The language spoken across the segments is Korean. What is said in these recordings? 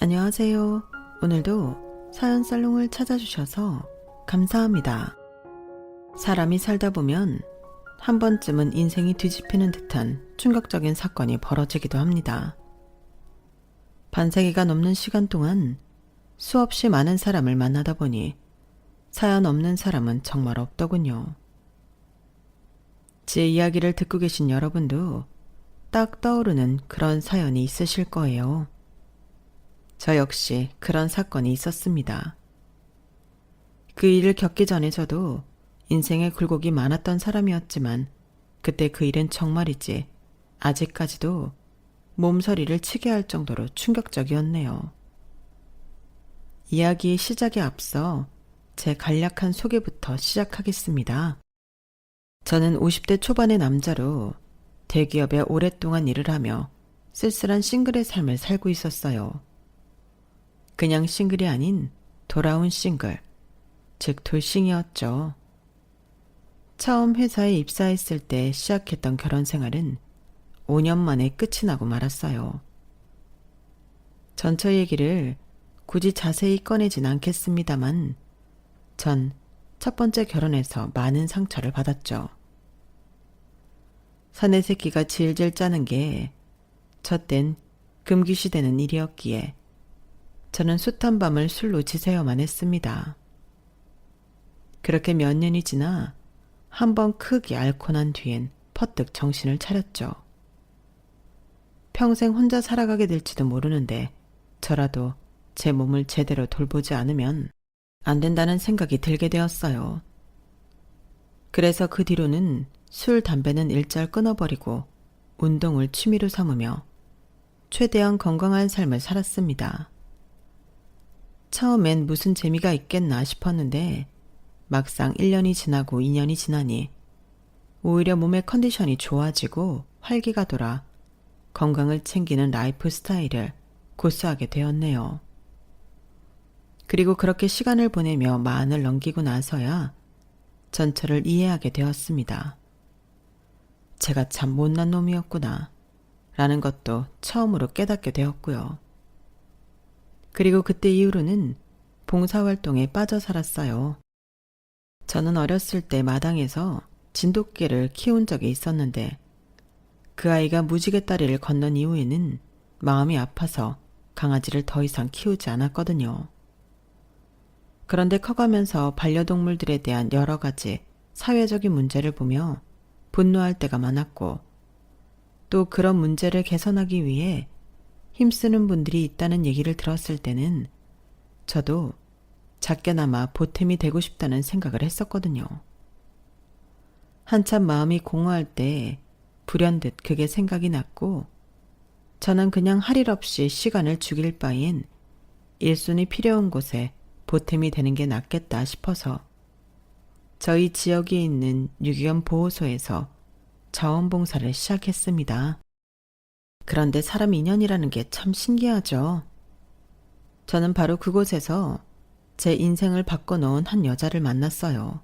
안녕하세요. 오늘도 사연 살롱을 찾아주셔서 감사합니다. 사람이 살다 보면 한 번쯤은 인생이 뒤집히는 듯한 충격적인 사건이 벌어지기도 합니다. 반세기가 넘는 시간 동안 수없이 많은 사람을 만나다 보니 사연 없는 사람은 정말 없더군요. 제 이야기를 듣고 계신 여러분도 딱 떠오르는 그런 사연이 있으실 거예요. 저 역시 그런 사건이 있었습니다. 그 일을 겪기 전에 저도 인생에 굴곡이 많았던 사람이었지만 그때 그 일은 정말이지 아직까지도 몸서리를 치게 할 정도로 충격적이었네요. 이야기 시작에 앞서 제 간략한 소개부터 시작하겠습니다. 저는 50대 초반의 남자로 대기업에 오랫동안 일을 하며 쓸쓸한 싱글의 삶을 살고 있었어요. 그냥 싱글이 아닌 돌아온 싱글, 즉 돌싱이었죠. 처음 회사에 입사했을 때 시작했던 결혼 생활은 5년 만에 끝이 나고 말았어요. 전처 얘기를 굳이 자세히 꺼내진 않겠습니다만 전 첫 번째 결혼에서 많은 상처를 받았죠. 사내 새끼가 질질 짜는 게 저 땐 금기시되는 일이었기에 저는 숱한 밤을 술로 지새야만 했습니다. 그렇게 몇 년이 지나 한 번 크게 앓고 난 뒤엔 퍼뜩 정신을 차렸죠. 평생 혼자 살아가게 될지도 모르는데 저라도 제 몸을 제대로 돌보지 않으면 안 된다는 생각이 들게 되었어요. 그래서 그 뒤로는 술, 담배는 일절 끊어버리고 운동을 취미로 삼으며 최대한 건강한 삶을 살았습니다. 처음엔 무슨 재미가 있겠나 싶었는데 막상 1년이 지나고 2년이 지나니 오히려 몸의 컨디션이 좋아지고 활기가 돌아 건강을 챙기는 라이프 스타일을 고수하게 되었네요. 그리고 그렇게 시간을 보내며 마흔을 넘기고 나서야 전처를 이해하게 되었습니다. 제가 참 못난 놈이었구나 라는 것도 처음으로 깨닫게 되었고요. 그리고 그때 이후로는 봉사활동에 빠져 살았어요. 저는 어렸을 때 마당에서 진돗개를 키운 적이 있었는데 그 아이가 무지개다리를 건넌 이후에는 마음이 아파서 강아지를 더 이상 키우지 않았거든요. 그런데 커가면서 반려동물들에 대한 여러 가지 사회적인 문제를 보며 분노할 때가 많았고 또 그런 문제를 개선하기 위해 힘쓰는 분들이 있다는 얘기를 들었을 때는 저도 작게나마 보탬이 되고 싶다는 생각을 했었거든요. 한참 마음이 공허할 때 불현듯 그게 생각이 났고 저는 그냥 할 일 없이 시간을 죽일 바엔 일손이 필요한 곳에 보탬이 되는 게 낫겠다 싶어서 저희 지역에 있는 유기견 보호소에서 자원봉사를 시작했습니다. 그런데 사람 인연이라는 게 참 신기하죠. 저는 바로 그곳에서 제 인생을 바꿔놓은 한 여자를 만났어요.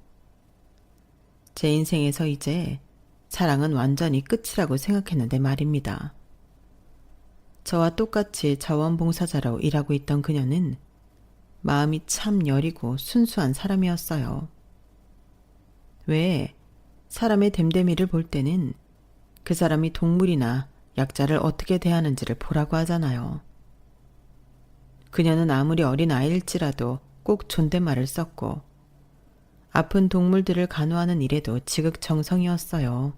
제 인생에서 이제 사랑은 완전히 끝이라고 생각했는데 말입니다. 저와 똑같이 자원봉사자로 일하고 있던 그녀는 마음이 참 여리고 순수한 사람이었어요. 왜 사람의 됨됨이를 볼 때는 그 사람이 동물이나 약자를 어떻게 대하는지를 보라고 하잖아요. 그녀는 아무리 어린 아이일지라도 꼭 존댓말을 썼고 아픈 동물들을 간호하는 일에도 지극정성이었어요.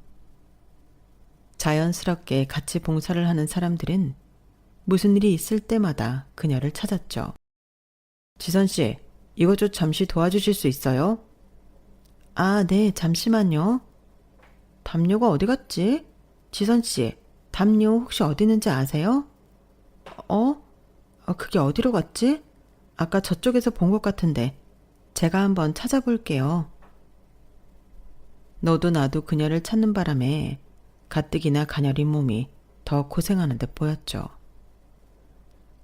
자연스럽게 같이 봉사를 하는 사람들은 무슨 일이 있을 때마다 그녀를 찾았죠. 지선씨, 이것 좀 잠시 도와주실 수 있어요? 아, 네, 잠시만요. 담요가 어디 갔지? 지선씨, 담요 혹시 어디 있는지 아세요? 그게 어디로 갔지? 아까 저쪽에서 본 것 같은데 제가 한번 찾아볼게요. 너도 나도 그녀를 찾는 바람에 가뜩이나 가녀린 몸이 더 고생하는 듯 보였죠.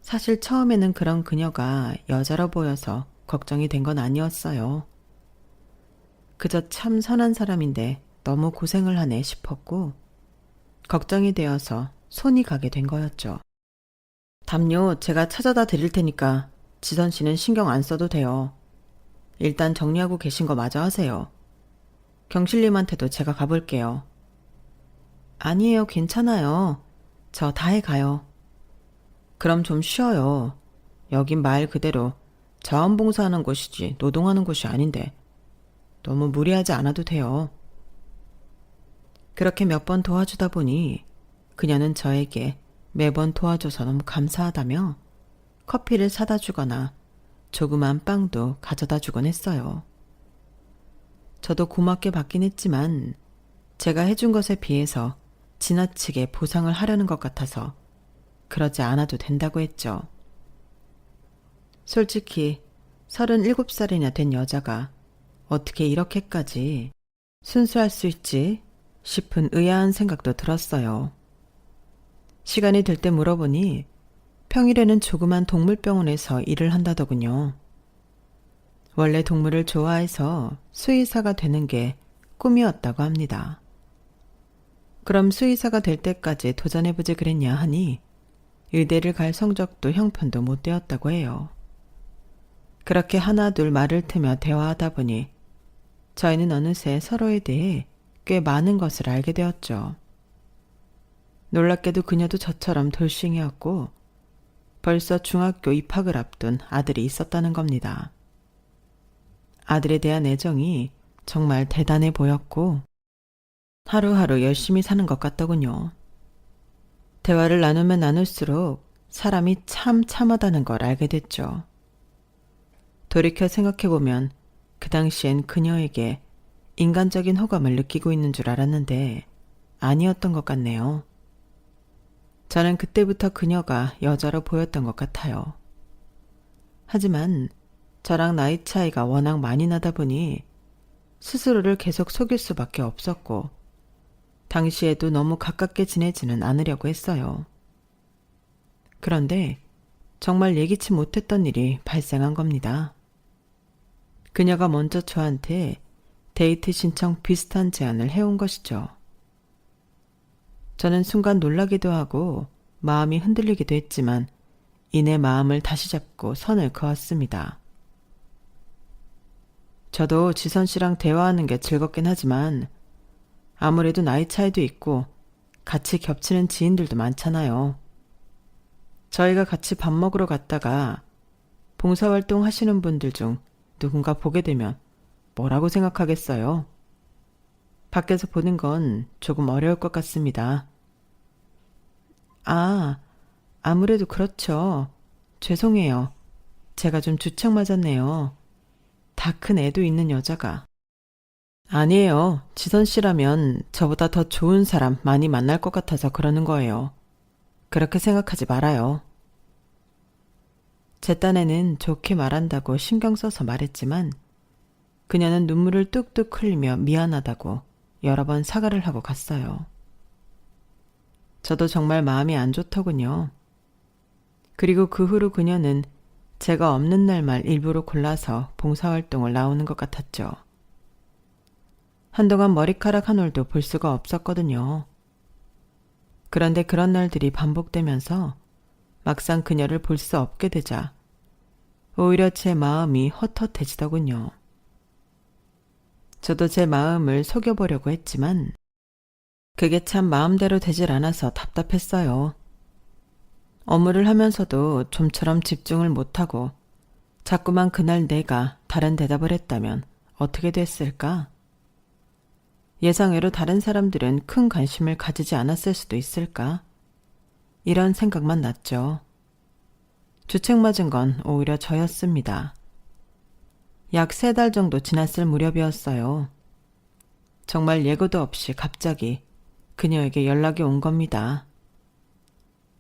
사실 처음에는 그런 그녀가 여자로 보여서 걱정이 된 건 아니었어요. 그저 참 선한 사람인데 너무 고생을 하네 싶었고 걱정이 되어서 손이 가게 된 거였죠. 담요 제가 찾아다 드릴 테니까 지선 씨는 신경 안 써도 돼요. 일단 정리하고 계신 거 마저 하세요. 경실님한테도 제가 가볼게요. 아니에요, 괜찮아요. 저 다해 가요. 그럼 좀 쉬어요. 여긴 말 그대로 자원봉사하는 곳이지 노동하는 곳이 아닌데 너무 무리하지 않아도 돼요. 그렇게 몇 번 도와주다 보니 그녀는 저에게 매번 도와줘서 너무 감사하다며 커피를 사다 주거나 조그만 빵도 가져다 주곤 했어요. 저도 고맙게 받긴 했지만 제가 해준 것에 비해서 지나치게 보상을 하려는 것 같아서 그러지 않아도 된다고 했죠. 솔직히 37살이나 된 여자가 어떻게 이렇게까지 순수할 수 있지 싶은 의아한 생각도 들었어요. 시간이 될 때 물어보니 평일에는 조그만 동물병원에서 일을 한다더군요. 원래 동물을 좋아해서 수의사가 되는 게 꿈이었다고 합니다. 그럼 수의사가 될 때까지 도전해보지 그랬냐 하니 의대를 갈 성적도 형편도 못 되었다고 해요. 그렇게 하나둘 말을 트며 대화하다 보니 저희는 어느새 서로에 대해 꽤 많은 것을 알게 되었죠. 놀랍게도 그녀도 저처럼 돌싱이었고 벌써 중학교 입학을 앞둔 아들이 있었다는 겁니다. 아들에 대한 애정이 정말 대단해 보였고 하루하루 열심히 사는 것 같더군요. 대화를 나누면 나눌수록 사람이 참 참하다는 걸 알게 됐죠. 돌이켜 생각해보면 그 당시엔 그녀에게 인간적인 호감을 느끼고 있는 줄 알았는데 아니었던 것 같네요. 저는 그때부터 그녀가 여자로 보였던 것 같아요. 하지만 저랑 나이 차이가 워낙 많이 나다 보니 스스로를 계속 속일 수밖에 없었고 당시에도 너무 가깝게 지내지는 않으려고 했어요. 그런데 정말 예기치 못했던 일이 발생한 겁니다. 그녀가 먼저 저한테 데이트 신청 비슷한 제안을 해온 것이죠. 저는 순간 놀라기도 하고 마음이 흔들리기도 했지만 이내 마음을 다시 잡고 선을 그었습니다. 저도 지선 씨랑 대화하는 게 즐겁긴 하지만 아무래도 나이 차이도 있고 같이 겹치는 지인들도 많잖아요. 저희가 같이 밥 먹으러 갔다가 봉사활동 하시는 분들 중 누군가 보게 되면 뭐라고 생각하겠어요? 밖에서 보는 건 조금 어려울 것 같습니다. 아무래도 그렇죠. 죄송해요. 제가 좀 주책 맞았네요. 다 큰 애도 있는 여자가. 아니에요. 지선 씨라면 저보다 더 좋은 사람 많이 만날 것 같아서 그러는 거예요. 그렇게 생각하지 말아요. 제 딴에는 좋게 말한다고 신경 써서 말했지만 그녀는 눈물을 뚝뚝 흘리며 미안하다고 여러 번 사과를 하고 갔어요. 저도 정말 마음이 안 좋더군요. 그리고 그 후로 그녀는 제가 없는 날만 일부러 골라서 봉사활동을 나오는 것 같았죠. 한동안 머리카락 한 올도 볼 수가 없었거든요. 그런데 그런 날들이 반복되면서 막상 그녀를 볼 수 없게 되자 오히려 제 마음이 헛헛해지더군요. 저도 제 마음을 속여보려고 했지만 그게 참 마음대로 되질 않아서 답답했어요. 업무를 하면서도 좀처럼 집중을 못하고 자꾸만 그날 내가 다른 대답을 했다면 어떻게 됐을까? 예상외로 다른 사람들은 큰 관심을 가지지 않았을 수도 있을까? 이런 생각만 났죠. 주책 맞은 건 오히려 저였습니다. 약 3달 정도 지났을 무렵이었어요. 정말 예고도 없이 갑자기 그녀에게 연락이 온 겁니다.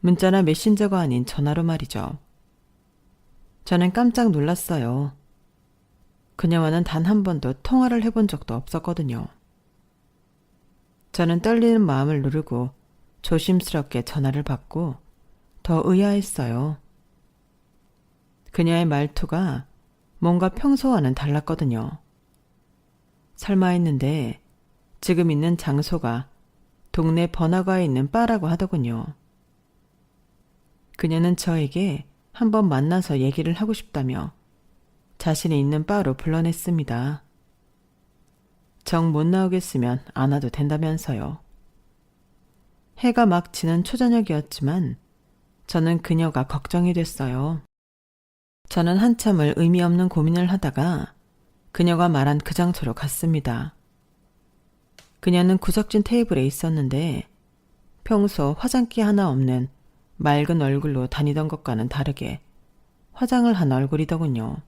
문자나 메신저가 아닌 전화로 말이죠. 저는 깜짝 놀랐어요. 그녀와는 단 한 번도 통화를 해본 적도 없었거든요. 저는 떨리는 마음을 누르고 조심스럽게 전화를 받고 더 의아했어요. 그녀의 말투가 뭔가 평소와는 달랐거든요. 설마 했는데 지금 있는 장소가 동네 번화가에 있는 바라고 하더군요. 그녀는 저에게 한번 만나서 얘기를 하고 싶다며 자신이 있는 바로 불러냈습니다. 정 못 나오겠으면 안 와도 된다면서요. 해가 막 지는 초저녁이었지만 저는 그녀가 걱정이 됐어요. 저는 한참을 의미 없는 고민을 하다가 그녀가 말한 그 장소로 갔습니다. 그녀는 구석진 테이블에 있었는데 평소 화장기 하나 없는 맑은 얼굴로 다니던 것과는 다르게 화장을 한 얼굴이더군요.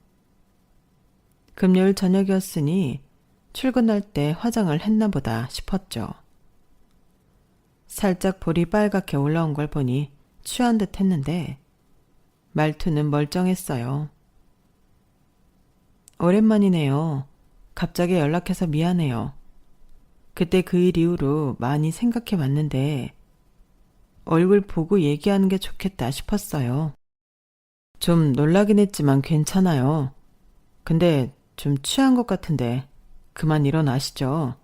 금요일 저녁이었으니 출근할 때 화장을 했나 보다 싶었죠. 살짝 볼이 빨갛게 올라온 걸 보니 취한 듯 했는데 말투는 멀쩡했어요. 오랜만이네요. 갑자기 연락해서 미안해요. 그때 그 일 이후로 많이 생각해 봤는데 얼굴 보고 얘기하는 게 좋겠다 싶었어요. 좀 놀라긴 했지만 괜찮아요. 근데 좀 취한 것 같은데 그만 일어나시죠.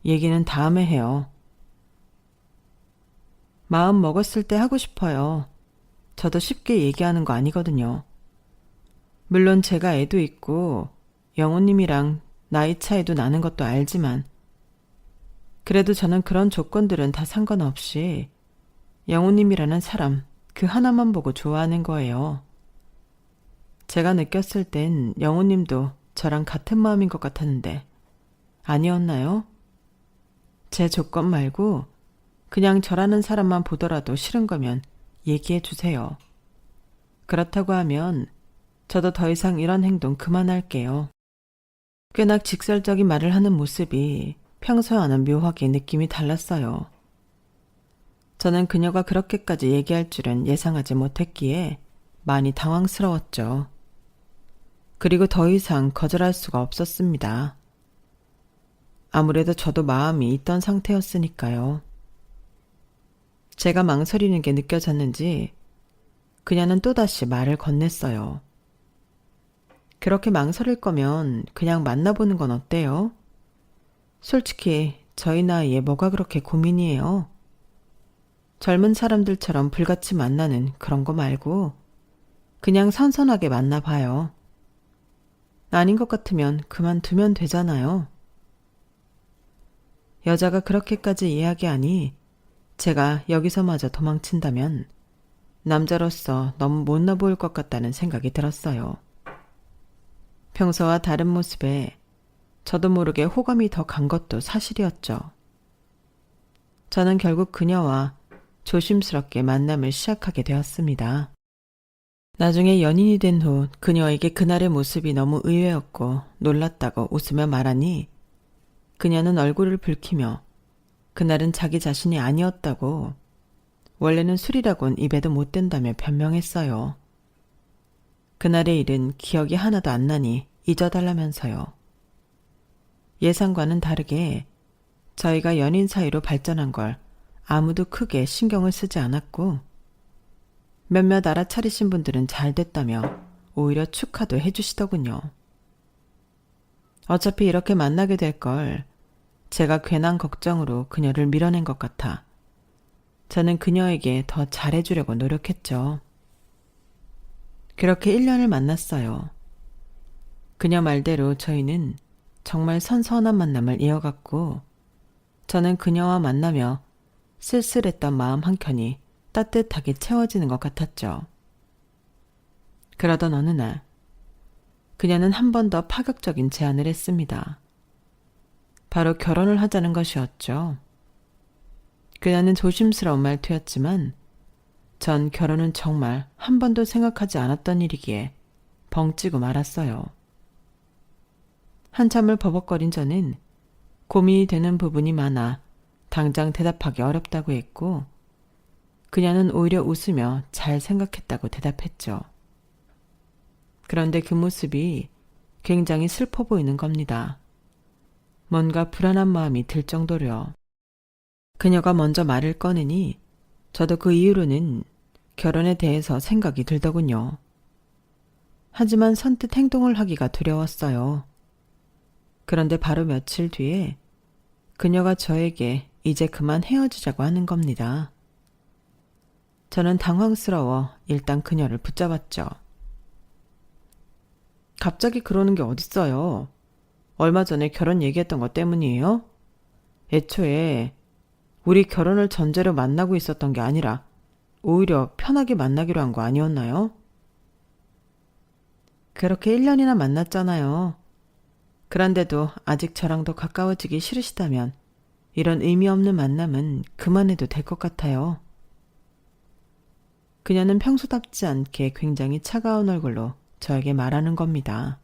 얘기는 다음에 해요. 마음 먹었을 때 하고 싶어요. 저도 쉽게 얘기하는 거 아니거든요. 물론 제가 애도 있고 영호님이랑 나이 차이도 나는 것도 알지만 그래도 저는 그런 조건들은 다 상관없이 영호님이라는 사람 그 하나만 보고 좋아하는 거예요. 제가 느꼈을 땐 영호님도 저랑 같은 마음인 것 같았는데 아니었나요? 제 조건 말고 그냥 저라는 사람만 보더라도 싫은 거면 얘기해 주세요. 그렇다고 하면 저도 더 이상 이런 행동 그만할게요. 꽤나 직설적인 말을 하는 모습이 평소와는 묘하게 느낌이 달랐어요. 저는 그녀가 그렇게까지 얘기할 줄은 예상하지 못했기에 많이 당황스러웠죠. 그리고 더 이상 거절할 수가 없었습니다. 아무래도 저도 마음이 있던 상태였으니까요. 제가 망설이는 게 느껴졌는지 그녀는 또다시 말을 건넸어요. 그렇게 망설일 거면 그냥 만나보는 건 어때요? 솔직히 저희 나이에 뭐가 그렇게 고민이에요? 젊은 사람들처럼 불같이 만나는 그런 거 말고 그냥 선선하게 만나봐요. 아닌 것 같으면 그만두면 되잖아요. 여자가 그렇게까지 이야기하니 제가 여기서마저 도망친다면 남자로서 너무 못나 보일 것 같다는 생각이 들었어요. 평소와 다른 모습에 저도 모르게 호감이 더 간 것도 사실이었죠. 저는 결국 그녀와 조심스럽게 만남을 시작하게 되었습니다. 나중에 연인이 된 후 그녀에게 그날의 모습이 너무 의외였고 놀랐다고 웃으며 말하니 그녀는 얼굴을 붉히며 그날은 자기 자신이 아니었다고 원래는 술이라곤 입에도 못 댄다며 변명했어요. 그날의 일은 기억이 하나도 안 나니 잊어달라면서요. 예상과는 다르게 저희가 연인 사이로 발전한 걸 아무도 크게 신경을 쓰지 않았고 몇몇 알아차리신 분들은 잘 됐다며 오히려 축하도 해주시더군요. 어차피 이렇게 만나게 될 걸 제가 괜한 걱정으로 그녀를 밀어낸 것 같아 저는 그녀에게 더 잘해주려고 노력했죠. 그렇게 1년을 만났어요. 그녀 말대로 저희는 정말 선선한 만남을 이어갔고 저는 그녀와 만나며 쓸쓸했던 마음 한켠이 따뜻하게 채워지는 것 같았죠. 그러던 어느 날 그녀는 한 번 더 파격적인 제안을 했습니다. 바로 결혼을 하자는 것이었죠. 그녀는 조심스러운 말투였지만 전 결혼은 정말 한 번도 생각하지 않았던 일이기에 벙찌고 말았어요. 한참을 버벅거린 저는 고민이 되는 부분이 많아 당장 대답하기 어렵다고 했고 그녀는 오히려 웃으며 잘 생각했다고 대답했죠. 그런데 그 모습이 굉장히 슬퍼 보이는 겁니다. 뭔가 불안한 마음이 들 정도로요. 그녀가 먼저 말을 꺼내니 저도 그 이후로는 결혼에 대해서 생각이 들더군요. 하지만 선뜻 행동을 하기가 두려웠어요. 그런데 바로 며칠 뒤에 그녀가 저에게 이제 그만 헤어지자고 하는 겁니다. 저는 당황스러워 일단 그녀를 붙잡았죠. 갑자기 그러는 게 어딨어요. 얼마 전에 결혼 얘기했던 것 때문이에요? 애초에 우리 결혼을 전제로 만나고 있었던 게 아니라 오히려 편하게 만나기로 한 거 아니었나요? 그렇게 1년이나 만났잖아요. 그런데도 아직 저랑 더 가까워지기 싫으시다면 이런 의미 없는 만남은 그만해도 될 것 같아요. 그녀는 평소답지 않게 굉장히 차가운 얼굴로 저에게 말하는 겁니다.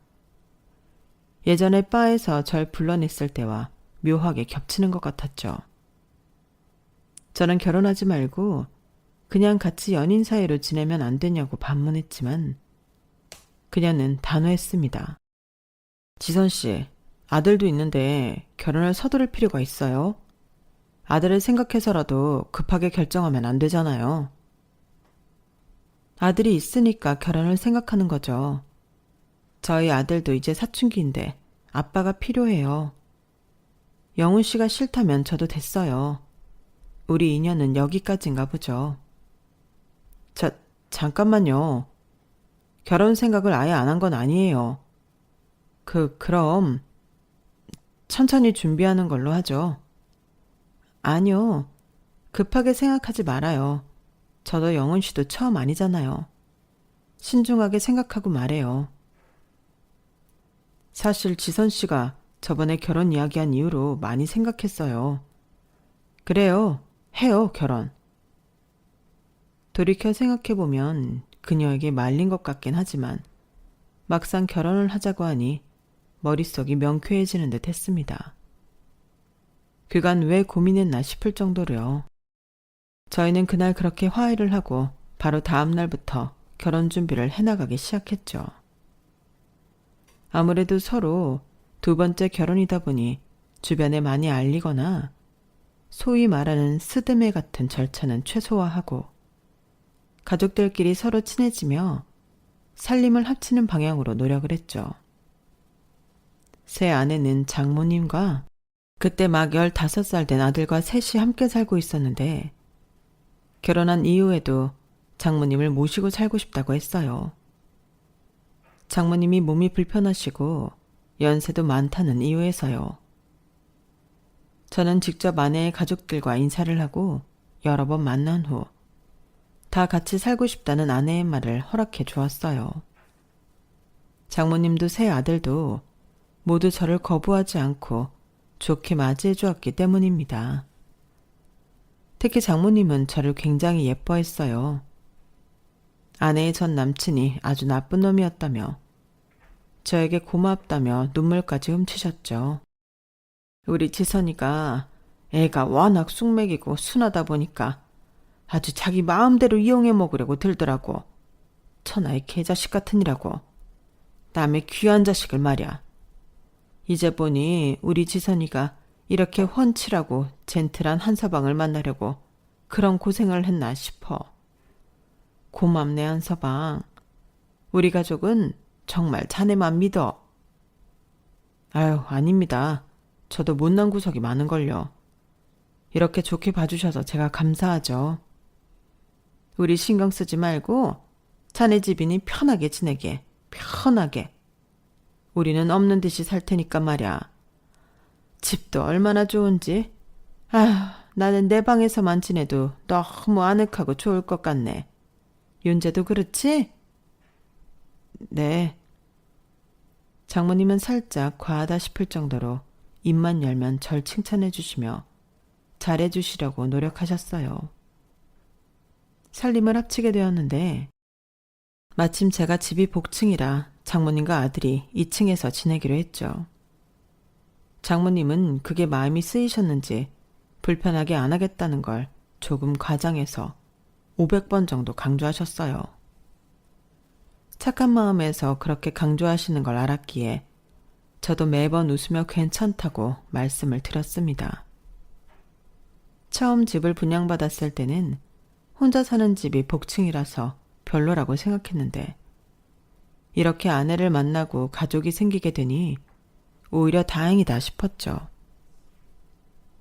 예전에 바에서 절 불러냈을 때와 묘하게 겹치는 것 같았죠. 저는 결혼하지 말고 그냥 같이 연인 사이로 지내면 안 되냐고 반문했지만 그녀는 단호했습니다. 지선 씨, 아들도 있는데 결혼을 서두를 필요가 있어요? 아들을 생각해서라도 급하게 결정하면 안 되잖아요. 아들이 있으니까 결혼을 생각하는 거죠. 저희 아들도 이제 사춘기인데 아빠가 필요해요. 영훈 씨가 싫다면 저도 됐어요. 우리 인연은 여기까지인가 보죠. 잠깐만요. 결혼 생각을 아예 안 한 건 아니에요. 그럼 천천히 준비하는 걸로 하죠. 아니요. 급하게 생각하지 말아요. 저도 영훈 씨도 처음 아니잖아요. 신중하게 생각하고 말해요. 사실 지선 씨가 저번에 결혼 이야기한 이후로 많이 생각했어요. 그래요. 해요, 결혼. 돌이켜 생각해보면 그녀에게 말린 것 같긴 하지만 막상 결혼을 하자고 하니 머릿속이 명쾌해지는 듯 했습니다. 그간 왜 고민했나 싶을 정도로요. 저희는 그날 그렇게 화해를 하고 바로 다음 날부터 결혼 준비를 해나가기 시작했죠. 아무래도 서로 두 번째 결혼이다 보니 주변에 많이 알리거나 소위 말하는 스드메 같은 절차는 최소화하고 가족들끼리 서로 친해지며 살림을 합치는 방향으로 노력을 했죠. 새 아내는 장모님과 그때 막 15살 된 아들과 셋이 함께 살고 있었는데 결혼한 이후에도 장모님을 모시고 살고 싶다고 했어요. 장모님이 몸이 불편하시고 연세도 많다는 이유에서요. 저는 직접 아내의 가족들과 인사를 하고 여러 번 만난 후 다 같이 살고 싶다는 아내의 말을 허락해 주었어요. 장모님도 새 아들도 모두 저를 거부하지 않고 좋게 맞이해 주었기 때문입니다. 특히 장모님은 저를 굉장히 예뻐했어요. 아내의 전 남친이 아주 나쁜 놈이었다며 저에게 고맙다며 눈물까지 훔치셨죠. 우리 지선이가 애가 워낙 쑥맥이고 순하다 보니까 아주 자기 마음대로 이용해 먹으려고 들더라고. 천하의 개자식 같으니라고. 남의 귀한 자식을 말이야. 이제 보니 우리 지선이가 이렇게 훤칠하고 젠틀한 한서방을 만나려고 그런 고생을 했나 싶어. 고맙네 한서방. 우리 가족은 정말 자네만 믿어. 아유, 아닙니다. 저도 못난 구석이 많은걸요. 이렇게 좋게 봐주셔서 제가 감사하죠. 우리 신경 쓰지 말고 자네 집이니 편하게 지내게. 편하게. 우리는 없는 듯이 살 테니까 말야. 집도 얼마나 좋은지. 아휴, 나는 내 방에서만 지내도 너무 아늑하고 좋을 것 같네. 윤재도 그렇지? 네. 장모님은 살짝 과하다 싶을 정도로 입만 열면 절 칭찬해 주시며 잘해 주시려고 노력하셨어요. 살림을 합치게 되었는데 마침 제가 집이 복층이라 장모님과 아들이 2층에서 지내기로 했죠. 장모님은 그게 마음이 쓰이셨는지 불편하게 안 하겠다는 걸 조금 과장해서 500번 정도 강조하셨어요. 착한 마음에서 그렇게 강조하시는 걸 알았기에 저도 매번 웃으며 괜찮다고 말씀을 드렸습니다. 처음 집을 분양받았을 때는 혼자 사는 집이 복층이라서 별로라고 생각했는데 이렇게 아내를 만나고 가족이 생기게 되니 오히려 다행이다 싶었죠.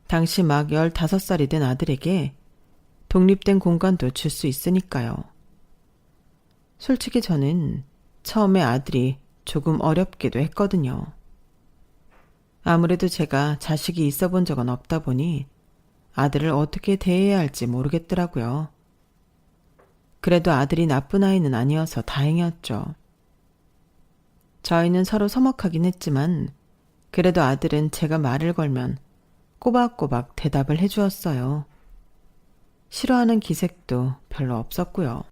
당시 막 15살이 된 아들에게 독립된 공간도 줄 수 있으니까요. 솔직히 저는 처음에 아들이 조금 어렵기도 했거든요. 아무래도 제가 자식이 있어 본 적은 없다 보니 아들을 어떻게 대해야 할지 모르겠더라고요. 그래도 아들이 나쁜 아이는 아니어서 다행이었죠. 저희는 서로 서먹하긴 했지만 그래도 아들은 제가 말을 걸면 꼬박꼬박 대답을 해주었어요. 싫어하는 기색도 별로 없었고요.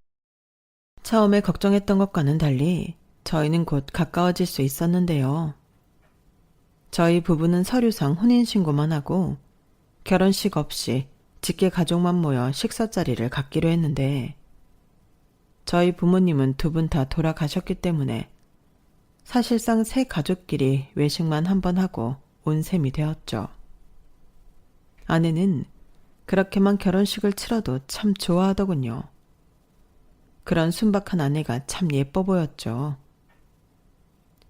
처음에 걱정했던 것과는 달리 저희는 곧 가까워질 수 있었는데요. 저희 부부는 서류상 혼인신고만 하고 결혼식 없이 직계 가족만 모여 식사 자리를 갖기로 했는데 저희 부모님은 두 분 다 돌아가셨기 때문에 사실상 새 가족끼리 외식만 한 번 하고 온 셈이 되었죠. 아내는 그렇게만 결혼식을 치러도 참 좋아하더군요. 그런 순박한 아내가 참 예뻐 보였죠.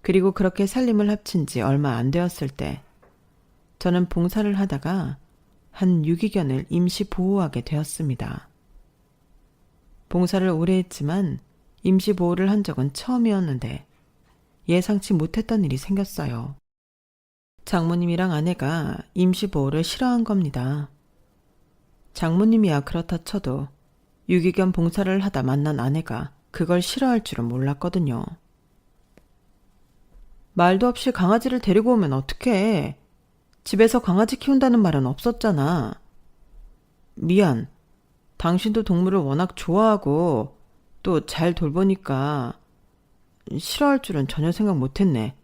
그리고 그렇게 살림을 합친 지 얼마 안 되었을 때 저는 봉사를 하다가 한 유기견을 임시 보호하게 되었습니다. 봉사를 오래 했지만 임시 보호를 한 적은 처음이었는데 예상치 못했던 일이 생겼어요. 장모님이랑 아내가 임시 보호를 싫어한 겁니다. 장모님이야 그렇다 쳐도 유기견 봉사를 하다 만난 아내가 그걸 싫어할 줄은 몰랐거든요. 말도 없이 강아지를 데리고 오면 어떡해. 집에서 강아지 키운다는 말은 없었잖아. 미안. 당신도 동물을 워낙 좋아하고 또 잘 돌보니까 싫어할 줄은 전혀 생각 못했네.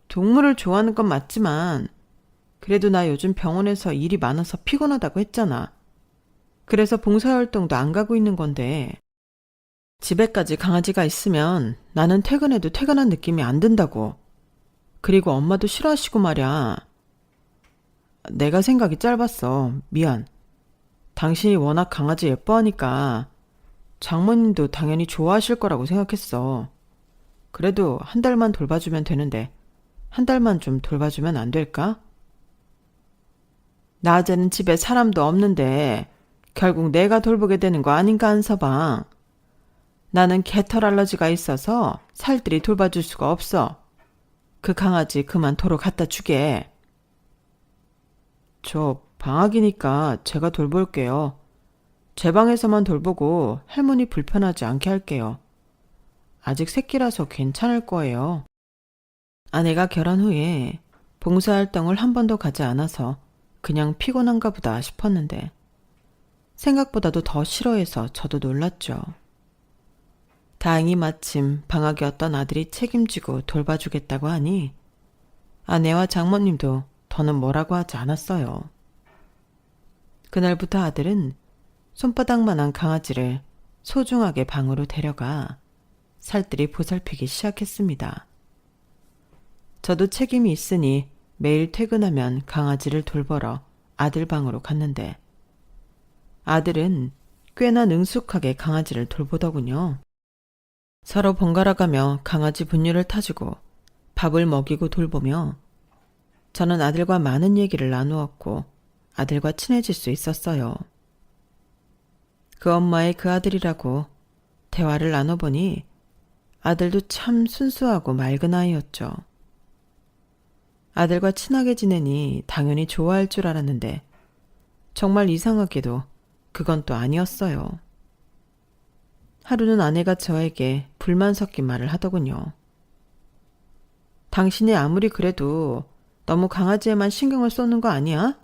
동물을 좋아하는 건 맞지만 그래도 나 요즘 병원에서 일이 많아서 피곤하다고 했잖아. 그래서 봉사활동도 안 가고 있는 건데 집에까지 강아지가 있으면 나는 퇴근해도 퇴근한 느낌이 안 든다고. 그리고 엄마도 싫어하시고 말이야. 내가 생각이 짧았어. 미안. 당신이 워낙 강아지 예뻐하니까 장모님도 당연히 좋아하실 거라고 생각했어. 그래도 한 달만 돌봐주면 되는데 한 달만 좀 돌봐주면 안 될까? 낮에는 집에 사람도 없는데 결국 내가 돌보게 되는 거 아닌가 한서방. 나는 개털 알러지가 있어서 살뜰히 돌봐줄 수가 없어. 그 강아지 그만 도로 갖다 주게. 저 방학이니까 제가 돌볼게요. 제 방에서만 돌보고 할머니 불편하지 않게 할게요. 아직 새끼라서 괜찮을 거예요. 아내가 결혼 후에 봉사활동을 한 번도 가지 않아서 그냥 피곤한가 보다 싶었는데 생각보다도 더 싫어해서 저도 놀랐죠. 다행히 마침 방학이었던 아들이 책임지고 돌봐주겠다고 하니 아내와 장모님도 더는 뭐라고 하지 않았어요. 그날부터 아들은 손바닥만한 강아지를 소중하게 방으로 데려가 살뜰히 보살피기 시작했습니다. 저도 책임이 있으니 매일 퇴근하면 강아지를 돌보러 아들 방으로 갔는데 아들은 꽤나 능숙하게 강아지를 돌보더군요. 서로 번갈아가며 강아지 분유를 타주고 밥을 먹이고 돌보며 저는 아들과 많은 얘기를 나누었고 아들과 친해질 수 있었어요. 그 엄마의 그 아들이라고 대화를 나눠보니 아들도 참 순수하고 맑은 아이였죠. 아들과 친하게 지내니 당연히 좋아할 줄 알았는데 정말 이상하게도 그건 또 아니었어요. 하루는 아내가 저에게 불만 섞인 말을 하더군요. 당신이 아무리 그래도 너무 강아지에만 신경을 쏟는 거 아니야?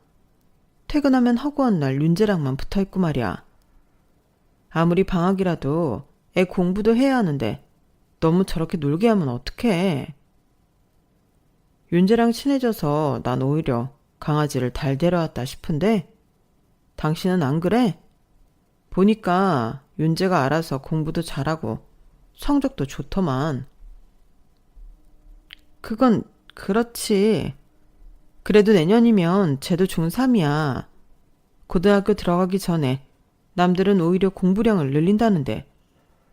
퇴근하면 허구한 날 윤재랑만 붙어있고 말이야. 아무리 방학이라도 애 공부도 해야 하는데 너무 저렇게 놀게 하면 어떡해. 윤재랑 친해져서 난 오히려 강아지를 달 데려왔다 싶은데 당신은 안 그래? 보니까 윤재가 알아서 공부도 잘하고 성적도 좋더만. 그건 그렇지. 그래도 내년이면 쟤도 중3이야. 고등학교 들어가기 전에 남들은 오히려 공부량을 늘린다는데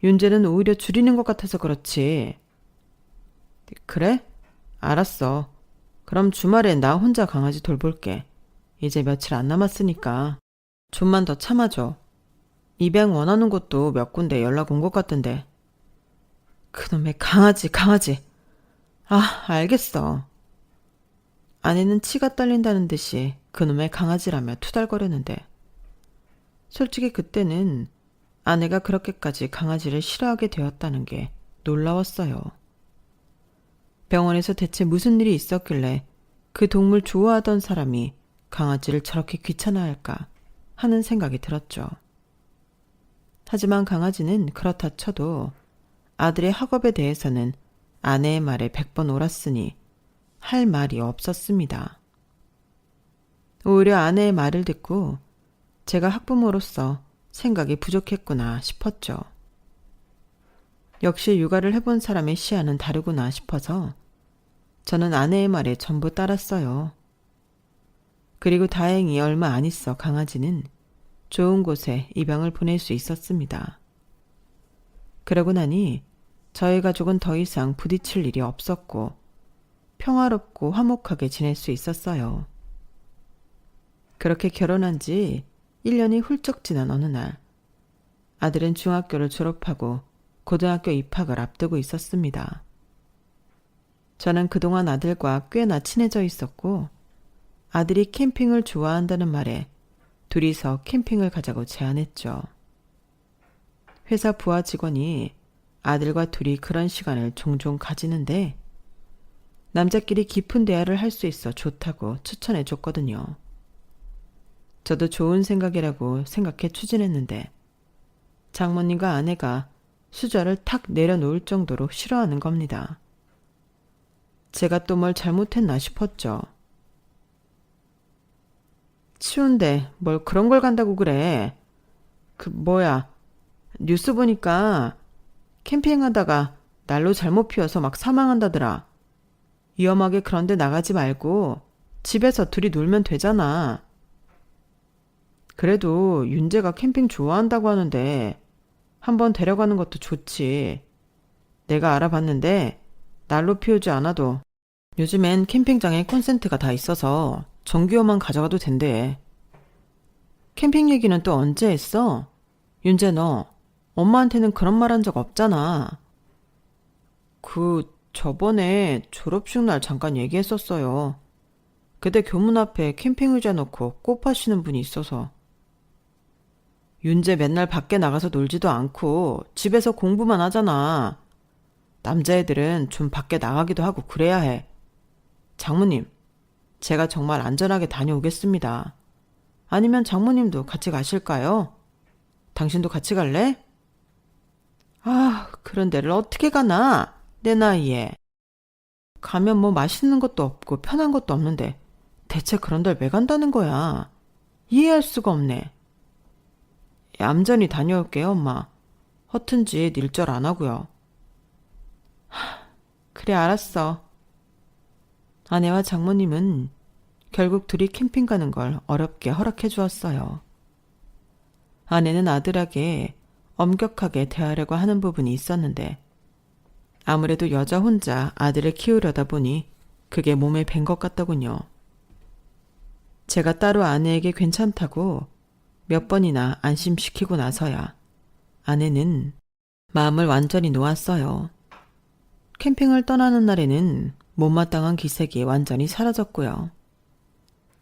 윤재는 오히려 줄이는 것 같아서 그렇지. 그래? 알았어. 그럼 주말에 나 혼자 강아지 돌볼게. 이제 며칠 안 남았으니까. 좀만 더 참아줘. 입양 원하는 곳도 몇 군데 연락 온 것 같던데. 그놈의 강아지. 아, 알겠어. 아내는 치가 떨린다는 듯이 그놈의 강아지라며 투덜거렸는데 솔직히 그때는 아내가 그렇게까지 강아지를 싫어하게 되었다는 게 놀라웠어요. 병원에서 대체 무슨 일이 있었길래 그 동물 좋아하던 사람이 강아지를 저렇게 귀찮아할까 하는 생각이 들었죠. 하지만 강아지는 그렇다 쳐도 아들의 학업에 대해서는 아내의 말에 100번 옳았으니 할 말이 없었습니다. 오히려 아내의 말을 듣고 제가 학부모로서 생각이 부족했구나 싶었죠. 역시 육아를 해본 사람의 시야는 다르구나 싶어서 저는 아내의 말에 전부 따랐어요. 그리고 다행히 얼마 안 있어 강아지는 좋은 곳에 입양을 보낼 수 있었습니다. 그러고 나니 저희 가족은 더 이상 부딪힐 일이 없었고 평화롭고 화목하게 지낼 수 있었어요. 그렇게 결혼한 지 1년이 훌쩍 지난 어느 날 아들은 중학교를 졸업하고 고등학교 입학을 앞두고 있었습니다. 저는 그동안 아들과 꽤나 친해져 있었고 아들이 캠핑을 좋아한다는 말에 둘이서 캠핑을 가자고 제안했죠. 회사 부하 직원이 아들과 둘이 그런 시간을 종종 가지는데 남자끼리 깊은 대화를 할 수 있어 좋다고 추천해 줬거든요. 저도 좋은 생각이라고 생각해 추진했는데 장모님과 아내가 수저를 탁 내려놓을 정도로 싫어하는 겁니다. 제가 또 뭘 잘못했나 싶었죠. 추운데 뭘 그런 걸 간다고 그래. 뉴스 보니까 캠핑하다가 난로 잘못 피워서 막 사망한다더라. 위험하게 그런데 나가지 말고 집에서 둘이 놀면 되잖아. 그래도 윤재가 캠핑 좋아한다고 하는데 한번 데려가는 것도 좋지. 내가 알아봤는데 난로 피우지 않아도 요즘엔 캠핑장에 콘센트가 다 있어서 전기요만 가져가도 된대. 캠핑 얘기는 또 언제 했어? 윤재 너 엄마한테는 그런 말 한 적 없잖아. 저번에 졸업식 날 잠깐 얘기했었어요. 그때 교문 앞에 캠핑 의자 놓고 꽃 파시는 분이 있어서. 윤재 맨날 밖에 나가서 놀지도 않고 집에서 공부만 하잖아. 남자애들은 좀 밖에 나가기도 하고 그래야 해. 장모님, 제가 정말 안전하게 다녀오겠습니다. 아니면 장모님도 같이 가실까요? 당신도 같이 갈래? 아, 그런 데를 어떻게 가나? 내 나이에. 가면 뭐 맛있는 것도 없고 편한 것도 없는데 대체 그런 데를 왜 간다는 거야? 이해할 수가 없네. 얌전히 다녀올게요, 엄마. 허튼 짓 일절 안 하고요. 그래, 알았어. 아내와 장모님은 결국 둘이 캠핑 가는 걸 어렵게 허락해 주었어요. 아내는 아들에게 엄격하게 대하려고 하는 부분이 있었는데 아무래도 여자 혼자 아들을 키우려다 보니 그게 몸에 밴 것 같더군요. 제가 따로 아내에게 괜찮다고 몇 번이나 안심시키고 나서야 아내는 마음을 완전히 놓았어요. 캠핑을 떠나는 날에는 못마땅한 기색이 완전히 사라졌고요.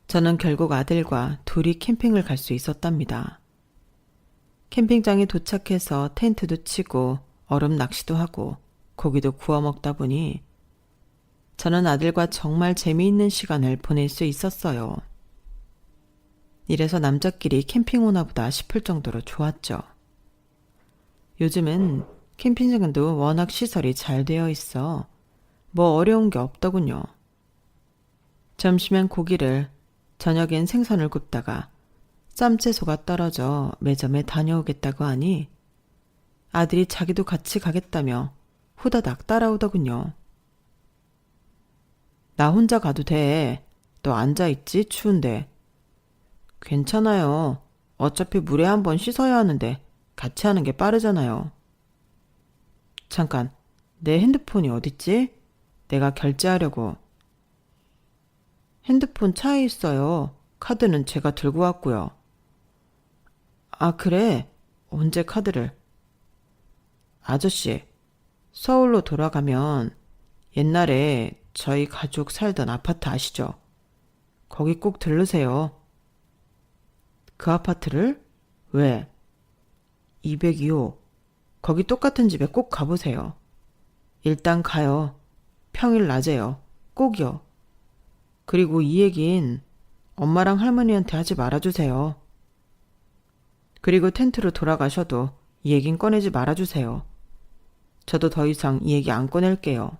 저는 결국 아들과 둘이 캠핑을 갈 수 있었답니다. 캠핑장에 도착해서 텐트도 치고 얼음 낚시도 하고 고기도 구워 먹다 보니 저는 아들과 정말 재미있는 시간을 보낼 수 있었어요. 이래서 남자끼리 캠핑 오나 보다 싶을 정도로 좋았죠. 요즘은 캠핑장도 워낙 시설이 잘 되어 있어 뭐 어려운 게 없더군요. 점심엔 고기를, 저녁엔 생선을 굽다가 쌈채소가 떨어져 매점에 다녀오겠다고 하니 아들이 자기도 같이 가겠다며 후다닥 따라오더군요. 나 혼자 가도 돼. 너 앉아있지? 추운데. 괜찮아요. 어차피 물에 한번 씻어야 하는데 같이 하는 게 빠르잖아요. 잠깐, 내 핸드폰이 어딨지? 내가 결제하려고. 핸드폰 차에 있어요. 카드는 제가 들고 왔고요. 아, 그래? 언제 카드를? 아저씨, 서울로 돌아가면 옛날에 저희 가족 살던 아파트 아시죠? 거기 꼭 들르세요. 그 아파트를? 왜? 202호. 거기 똑같은 집에 꼭 가보세요. 일단 가요. 평일 낮에요. 꼭이요. 그리고 이 얘긴 엄마랑 할머니한테 하지 말아주세요. 그리고 텐트로 돌아가셔도 이 얘긴 꺼내지 말아주세요. 저도 더 이상 이 얘기 안 꺼낼게요.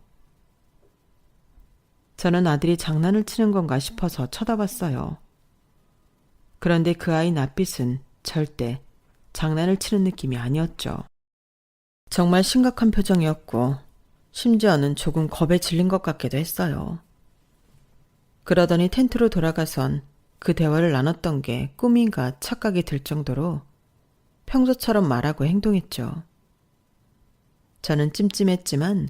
저는 아들이 장난을 치는 건가 싶어서 쳐다봤어요. 그런데 그 아이 낯빛은 절대 장난을 치는 느낌이 아니었죠. 정말 심각한 표정이었고 심지어는 조금 겁에 질린 것 같기도 했어요. 그러더니 텐트로 돌아가선 그 대화를 나눴던 게 꿈인가 착각이 들 정도로 평소처럼 말하고 행동했죠. 저는 찜찜했지만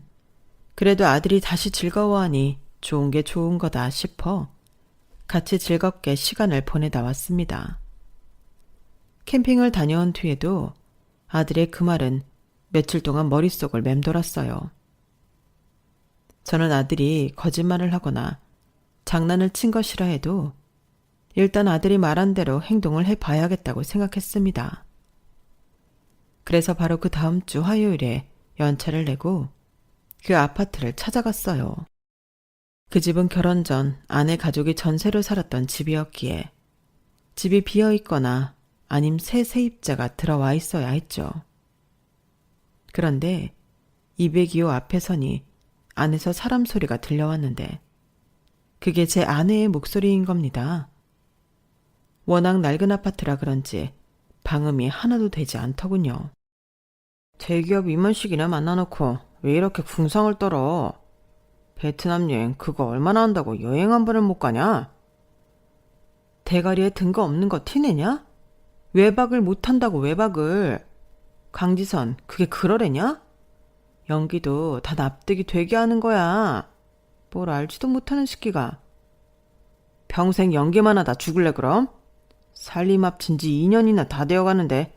그래도 아들이 다시 즐거워하니 좋은 게 좋은 거다 싶어 같이 즐겁게 시간을 보내다 왔습니다. 캠핑을 다녀온 뒤에도 아들의 그 말은 며칠 동안 머릿속을 맴돌았어요. 저는 아들이 거짓말을 하거나 장난을 친 것이라 해도 일단 아들이 말한 대로 행동을 해봐야겠다고 생각했습니다. 그래서 바로 그 다음 주 화요일에 연차를 내고 그 아파트를 찾아갔어요. 그 집은 결혼 전 아내 가족이 전세로 살았던 집이었기에 집이 비어있거나 아님 새 세입자가 들어와 있어야 했죠. 그런데 202호 앞에 서니 안에서 사람 소리가 들려왔는데 그게 제 아내의 목소리인 겁니다. 워낙 낡은 아파트라 그런지 방음이 하나도 되지 않더군요. 대기업 임원식이나 만나놓고 왜 이렇게 궁상을 떨어? 베트남 여행 그거 얼마나 한다고 여행 한 번을 못 가냐? 대가리에 등거 없는 거 티내냐? 외박을 못한다고 외박을. 강지선 그게 그러래냐? 연기도 다 납득이 되게 하는 거야. 뭘 알지도 못하는 새끼가. 평생 연기만 하다 죽을래 그럼? 살림 합친 지 2년이나 다 되어가는데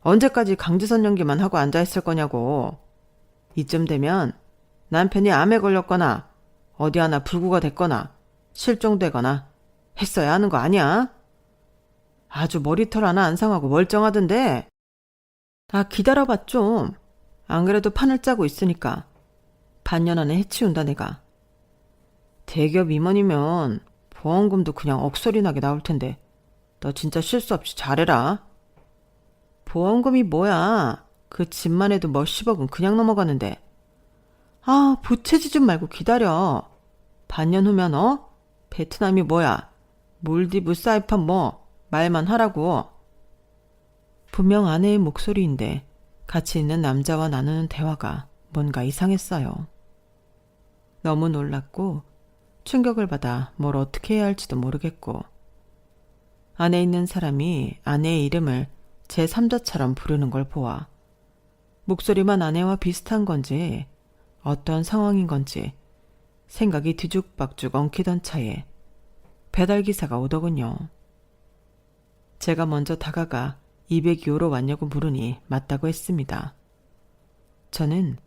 언제까지 강지선 연기만 하고 앉아있을 거냐고. 이쯤 되면 남편이 암에 걸렸거나 어디 하나 불구가 됐거나 실종되거나 했어야 하는 거 아니야? 아주 머리털 하나 안 상하고 멀쩡하던데. 아, 기다려봐 좀. 안 그래도 판을 짜고 있으니까. 반년 안에 해치운다 내가. 대기업 임원이면 보험금도 그냥 억소리 나게 나올 텐데 너 진짜 실수 없이 잘해라. 보험금이 뭐야. 그 집만 해도 몇십억은 그냥 넘어가는데. 아, 부채질 좀 말고 기다려. 반년 후면 베트남이 뭐야. 몰디브 사이판 뭐 말만 하라고. 분명 아내의 목소리인데 같이 있는 남자와 나누는 대화가 뭔가 이상했어요. 너무 놀랐고 충격을 받아 뭘 어떻게 해야 할지도 모르겠고 안에 있는 사람이 아내의 이름을 제 3자처럼 부르는 걸 보아 목소리만 아내와 비슷한 건지 어떤 상황인 건지 생각이 뒤죽박죽 엉키던 차에 배달기사가 오더군요. 제가 먼저 다가가 202호로 왔냐고 물으니 맞다고 했습니다. 저는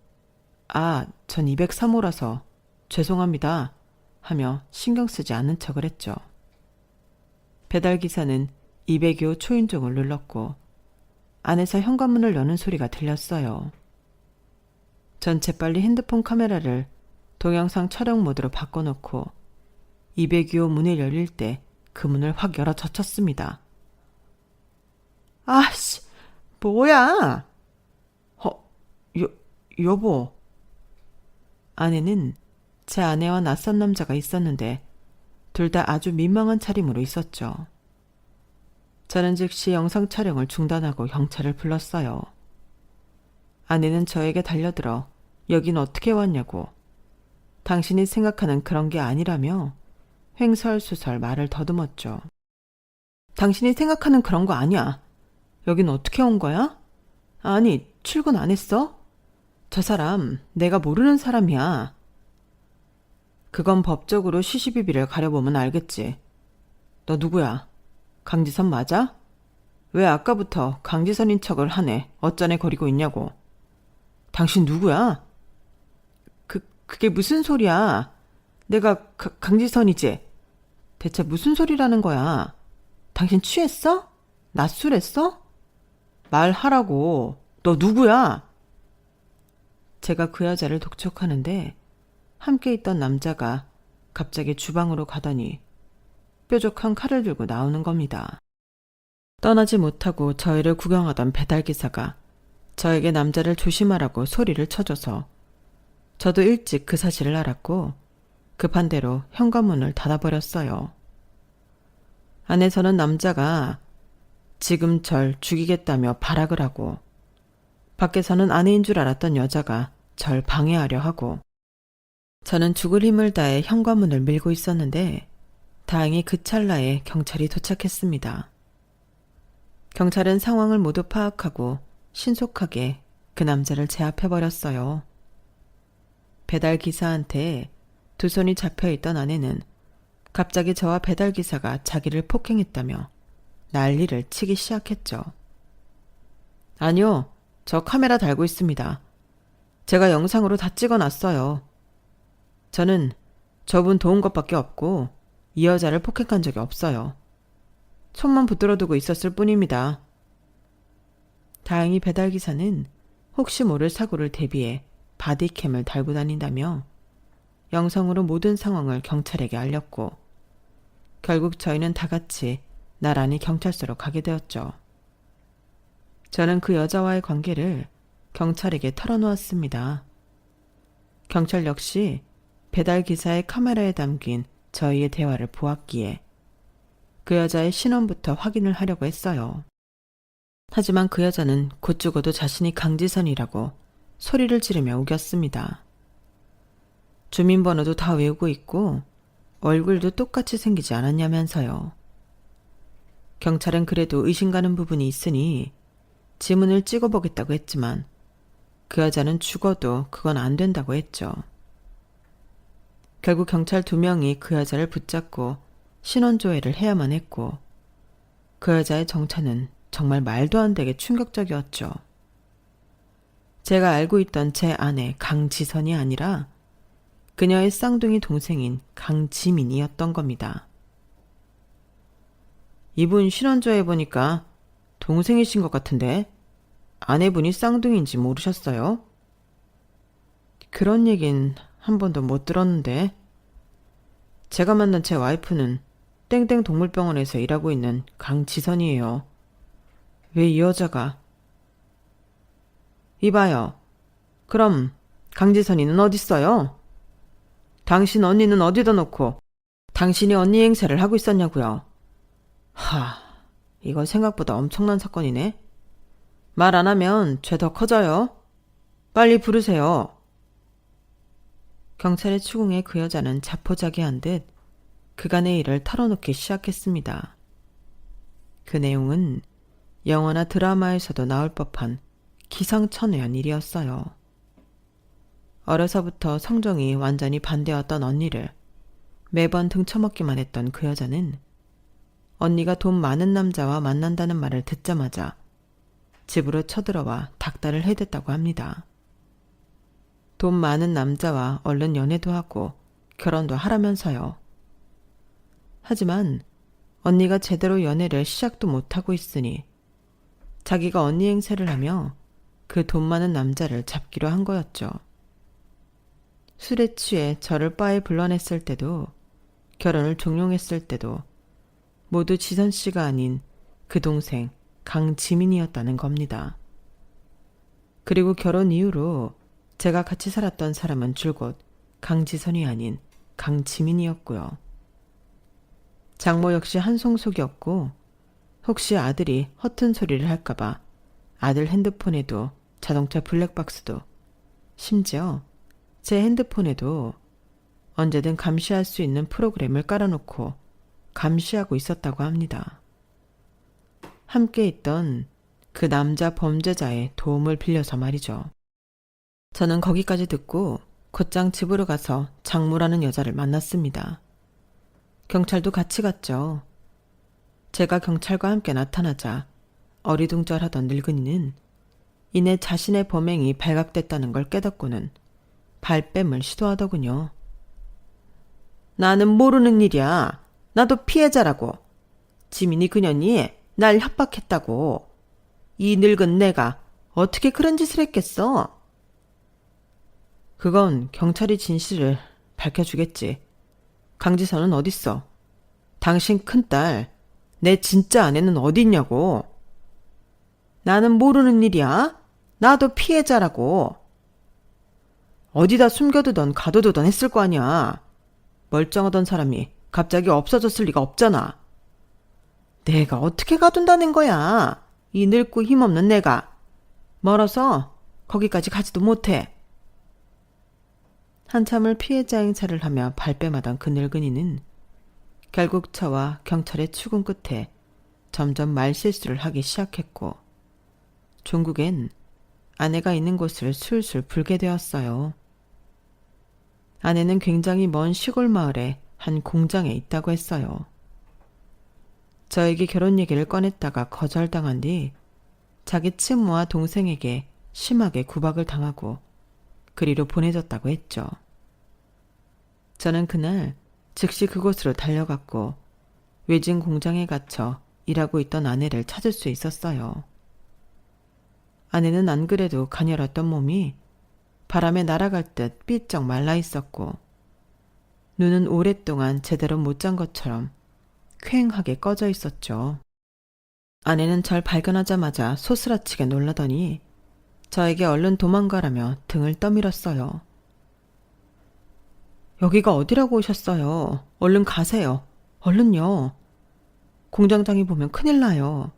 전 203호라서 죄송합니다 하며 신경 쓰지 않는 척을 했죠. 배달기사는 202호 초인종을 눌렀고 안에서 현관문을 여는 소리가 들렸어요. 전 재빨리 핸드폰 카메라를 동영상 촬영 모드로 바꿔놓고 202호 문을 열릴 때 그 문을 확 열어 젖혔습니다. 아씨, 뭐야? 여보. 안에는 제 아내와 낯선 남자가 있었는데 둘 다 아주 민망한 차림으로 있었죠. 저는 즉시 영상 촬영을 중단하고 경찰을 불렀어요. 아내는 저에게 달려들어 여긴 어떻게 왔냐고 당신이 생각하는 그런 게 아니라며 횡설수설 말을 더듬었죠. 당신이 생각하는 그런 거 아니야. 여긴 어떻게 온 거야? 아니, 출근 안 했어? 저 사람 내가 모르는 사람이야. 그건 법적으로 시시비비를 가려보면 알겠지. 너 누구야? 강지선 맞아? 왜 아까부터 강지선인 척을 하네. 어쩌네 거리고 있냐고. 당신 누구야? 그게 무슨 소리야? 내가 강지선이지. 대체 무슨 소리라는 거야? 당신 취했어? 낮술했어? 말하라고. 너 누구야? 제가 그 여자를 독촉하는데 함께 있던 남자가 갑자기 주방으로 가더니 뾰족한 칼을 들고 나오는 겁니다. 떠나지 못하고 저희를 구경하던 배달기사가 저에게 남자를 조심하라고 소리를 쳐줘서 저도 일찍 그 사실을 알았고 급한 대로 현관문을 닫아버렸어요. 안에서는 남자가 지금 절 죽이겠다며 발악을 하고 밖에서는 아내인 줄 알았던 여자가 절 방해하려 하고 저는 죽을 힘을 다해 현관문을 밀고 있었는데 다행히 그 찰나에 경찰이 도착했습니다. 경찰은 상황을 모두 파악하고 신속하게 그 남자를 제압해버렸어요. 배달기사한테 두 손이 잡혀있던 아내는 갑자기 저와 배달기사가 자기를 폭행했다며 난리를 치기 시작했죠. 아니요, 저 카메라 달고 있습니다. 제가 영상으로 다 찍어놨어요. 저는 저분 도운 것밖에 없고 이 여자를 폭행한 적이 없어요. 손만 붙들어 두고 있었을 뿐입니다. 다행히 배달기사는 혹시 모를 사고를 대비해 바디캠을 달고 다닌다며 영상으로 모든 상황을 경찰에게 알렸고 결국 저희는 다 같이 나란히 경찰서로 가게 되었죠. 저는 그 여자와의 관계를 경찰에게 털어놓았습니다. 경찰 역시 배달기사의 카메라에 담긴 저희의 대화를 보았기에 그 여자의 신원부터 확인을 하려고 했어요. 하지만 그 여자는 곧 죽어도 자신이 강지선이라고 소리를 지르며 우겼습니다. 주민번호도 다 외우고 있고 얼굴도 똑같이 생기지 않았냐면서요. 경찰은 그래도 의심가는 부분이 있으니 지문을 찍어보겠다고 했지만 그 여자는 죽어도 그건 안 된다고 했죠. 결국 경찰 2명이 그 여자를 붙잡고 신원조회를 해야만 했고 그 여자의 정체는 정말 말도 안 되게 충격적이었죠. 제가 알고 있던 제 아내 강지선이 아니라 그녀의 쌍둥이 동생인 강지민이었던 겁니다. 이분 신원조회 보니까 동생이신 것 같은데 아내분이 쌍둥이인지 모르셨어요? 그런 얘긴 한 번도 못 들었는데 제가 만난 제 와이프는 땡땡 동물병원에서 일하고 있는 강지선이에요. 왜 이 여자가? 이봐요. 그럼 강지선이는 어딨어요? 당신 언니는 어디다 놓고 당신이 언니 행세를 하고 있었냐고요. 이거 생각보다 엄청난 사건이네. 말 안 하면 죄 더 커져요. 빨리 부르세요. 경찰의 추궁에 그 여자는 자포자기한 듯 그간의 일을 털어놓기 시작했습니다. 그 내용은 영화나 드라마에서도 나올 법한 기상천외한 일이었어요. 어려서부터 성정이 완전히 반대였던 언니를 매번 등쳐먹기만 했던 그 여자는 언니가 돈 많은 남자와 만난다는 말을 듣자마자 집으로 쳐들어와 닥달을 해댔다고 합니다. 돈 많은 남자와 얼른 연애도 하고 결혼도 하라면서요. 하지만 언니가 제대로 연애를 시작도 못하고 있으니 자기가 언니 행세를 하며 그 돈 많은 남자를 잡기로 한 거였죠. 술에 취해 저를 바에 불러냈을 때도 결혼을 종용했을 때도 모두 지선 씨가 아닌 그 동생 강지민이었다는 겁니다. 그리고 결혼 이후로 제가 같이 살았던 사람은 줄곧 강지선이 아닌 강지민이었고요. 장모 역시 한송속이었고 혹시 아들이 허튼 소리를 할까봐 아들 핸드폰에도 자동차 블랙박스도 심지어 제 핸드폰에도 언제든 감시할 수 있는 프로그램을 깔아놓고 감시하고 있었다고 합니다. 함께 있던 그 남자 범죄자의 도움을 빌려서 말이죠. 저는 거기까지 듣고 곧장 집으로 가서 장모라는 여자를 만났습니다. 경찰도 같이 갔죠. 제가 경찰과 함께 나타나자 어리둥절하던 늙은이는 이내 자신의 범행이 발각됐다는 걸 깨닫고는 발뺌을 시도하더군요. 나는 모르는 일이야. 나도 피해자라고. 지민이 그년이 날 협박했다고. 이 늙은 내가 어떻게 그런 짓을 했겠어? 그건 경찰이 진실을 밝혀주겠지. 강지선은 어딨어? 당신 큰딸, 내 진짜 아내는 어디 있냐고. 나는 모르는 일이야. 나도 피해자라고. 어디다 숨겨두던 가둬두던 했을 거 아니야. 멀쩡하던 사람이 갑자기 없어졌을 리가 없잖아. 내가 어떻게 가둔다는 거야. 이 늙고 힘없는 내가. 멀어서 거기까지 가지도 못해. 한참을 피해자 행차를 하며 발뺌하던 그 늙은이는 결국 저와 경찰의 추궁 끝에 점점 말실수를 하기 시작했고 종국엔 아내가 있는 곳을 술술 불게 되었어요. 아내는 굉장히 먼 시골 마을의 한 공장에 있다고 했어요. 저에게 결혼 얘기를 꺼냈다가 거절당한 뒤 자기 친모와 동생에게 심하게 구박을 당하고 그리로 보내졌다고 했죠. 저는 그날 즉시 그곳으로 달려갔고 외진 공장에 갇혀 일하고 있던 아내를 찾을 수 있었어요. 아내는 안 그래도 가녀렸던 몸이 바람에 날아갈 듯 삐쩍 말라 있었고 눈은 오랫동안 제대로 못 잔 것처럼 퀭하게 꺼져 있었죠. 아내는 절 발견하자마자 소스라치게 놀라더니 저에게 얼른 도망가라며 등을 떠밀었어요. 여기가 어디라고 오셨어요? 얼른 가세요. 얼른요. 공장장이 보면 큰일 나요.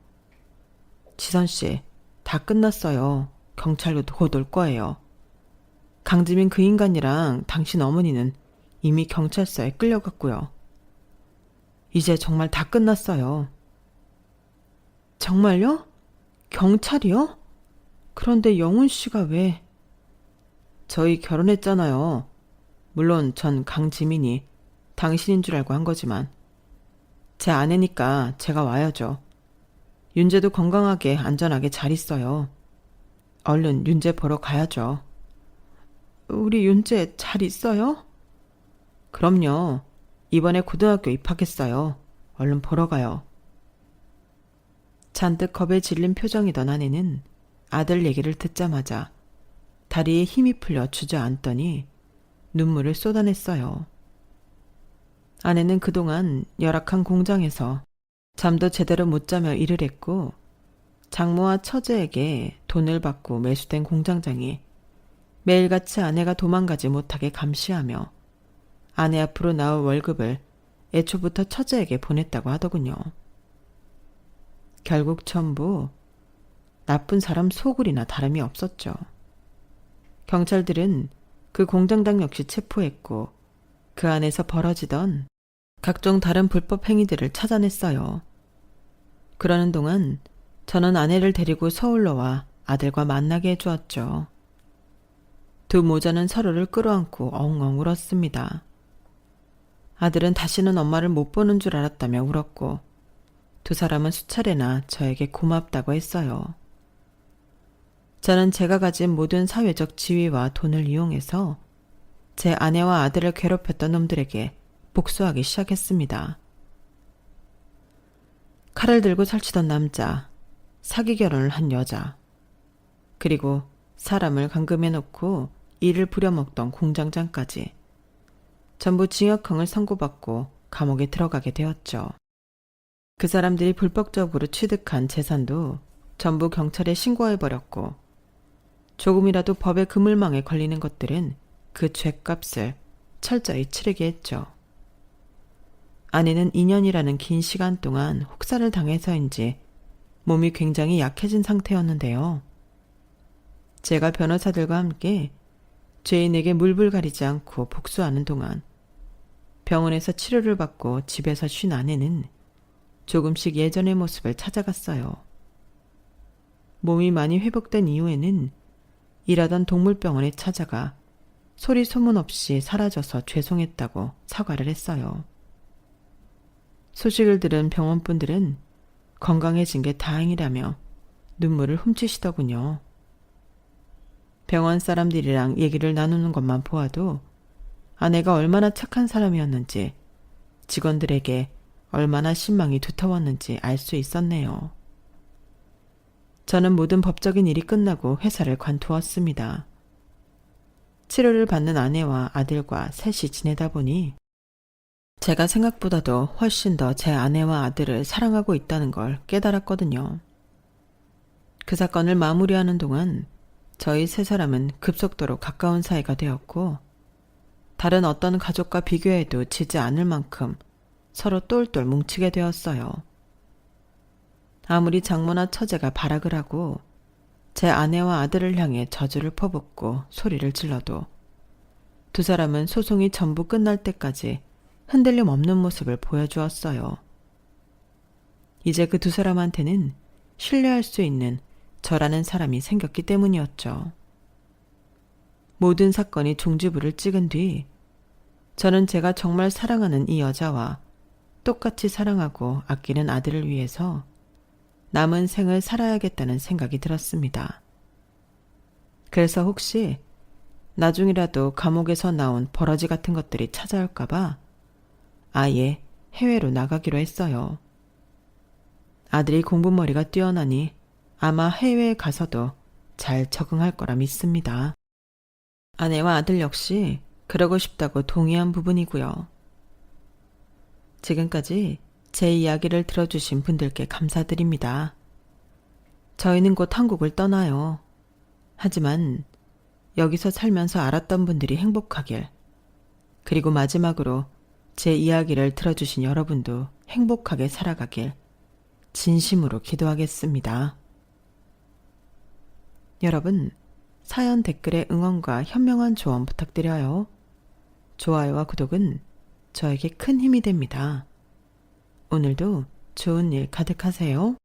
지선씨, 다 끝났어요. 경찰도 곧 올 거예요. 강지민 그 인간이랑 당신 어머니는 이미 경찰서에 끌려갔고요. 이제 정말 다 끝났어요. 정말요? 경찰이요? 그런데 영훈 씨가 왜? 저희 결혼했잖아요. 물론 전 강지민이 당신인 줄 알고 한 거지만 제 아내니까 제가 와야죠. 윤재도 건강하게 안전하게 잘 있어요. 얼른 윤재 보러 가야죠. 우리 윤재 잘 있어요? 그럼요. 이번에 고등학교 입학했어요. 얼른 보러 가요. 잔뜩 겁에 질린 표정이던 아내는 아들 얘기를 듣자마자 다리에 힘이 풀려 주저앉더니 눈물을 쏟아냈어요. 아내는 그동안 열악한 공장에서 잠도 제대로 못 자며 일을 했고 장모와 처제에게 돈을 받고 매수된 공장장이 매일같이 아내가 도망가지 못하게 감시하며 아내 앞으로 나올 월급을 애초부터 처제에게 보냈다고 하더군요. 결국 전부 나쁜 사람 소굴이나 다름이 없었죠. 경찰들은 그 공장장 역시 체포했고 그 안에서 벌어지던 각종 다른 불법 행위들을 찾아냈어요. 그러는 동안 저는 아내를 데리고 서울로 와 아들과 만나게 해주었죠. 두 모자는 서로를 끌어안고 엉엉 울었습니다. 아들은 다시는 엄마를 못 보는 줄 알았다며 울었고 두 사람은 수차례나 저에게 고맙다고 했어요. 저는 제가 가진 모든 사회적 지위와 돈을 이용해서 제 아내와 아들을 괴롭혔던 놈들에게 복수하기 시작했습니다. 칼을 들고 설치던 남자, 사기 결혼을 한 여자, 그리고 사람을 감금해놓고 일을 부려먹던 공장장까지 전부 징역형을 선고받고 감옥에 들어가게 되었죠. 그 사람들이 불법적으로 취득한 재산도 전부 경찰에 신고해버렸고 조금이라도 법의 그물망에 걸리는 것들은 그 죗값을 철저히 치르게 했죠. 아내는 2년이라는 긴 시간 동안 혹사를 당해서인지 몸이 굉장히 약해진 상태였는데요. 제가 변호사들과 함께 죄인에게 물불 가리지 않고 복수하는 동안 병원에서 치료를 받고 집에서 쉰 아내는 조금씩 예전의 모습을 찾아갔어요. 몸이 많이 회복된 이후에는 일하던 동물병원에 찾아가 소리 소문 없이 사라져서 죄송했다고 사과를 했어요. 소식을 들은 병원분들은 건강해진 게 다행이라며 눈물을 훔치시더군요. 병원 사람들이랑 얘기를 나누는 것만 보아도 아내가 얼마나 착한 사람이었는지, 직원들에게 얼마나 신망이 두터웠는지 알 수 있었네요. 저는 모든 법적인 일이 끝나고 회사를 관두었습니다. 치료를 받는 아내와 아들과 셋이 지내다 보니 제가 생각보다도 훨씬 더 제 아내와 아들을 사랑하고 있다는 걸 깨달았거든요. 그 사건을 마무리하는 동안 저희 세 사람은 급속도로 가까운 사이가 되었고, 다른 어떤 가족과 비교해도 지지 않을 만큼 서로 똘똘 뭉치게 되었어요. 아무리 장모나 처제가 발악을 하고 제 아내와 아들을 향해 저주를 퍼붓고 소리를 질러도 두 사람은 소송이 전부 끝날 때까지 흔들림 없는 모습을 보여주었어요. 이제 그 두 사람한테는 신뢰할 수 있는 저라는 사람이 생겼기 때문이었죠. 모든 사건이 종지부를 찍은 뒤 저는 제가 정말 사랑하는 이 여자와 똑같이 사랑하고 아끼는 아들을 위해서 남은 생을 살아야겠다는 생각이 들었습니다. 그래서 혹시 나중이라도 감옥에서 나온 버러지 같은 것들이 찾아올까봐 아예 해외로 나가기로 했어요. 아들이 공부머리가 뛰어나니 아마 해외에 가서도 잘 적응할 거라 믿습니다. 아내와 아들 역시 그러고 싶다고 동의한 부분이고요. 지금까지 제 이야기를 들어주신 분들께 감사드립니다. 저희는 곧 한국을 떠나요. 하지만 여기서 살면서 알았던 분들이 행복하길, 그리고 마지막으로 제 이야기를 들어주신 여러분도 행복하게 살아가길 진심으로 기도하겠습니다. 여러분, 사연 댓글에 응원과 현명한 조언 부탁드려요. 좋아요와 구독은 저에게 큰 힘이 됩니다. 오늘도 좋은 일 가득하세요.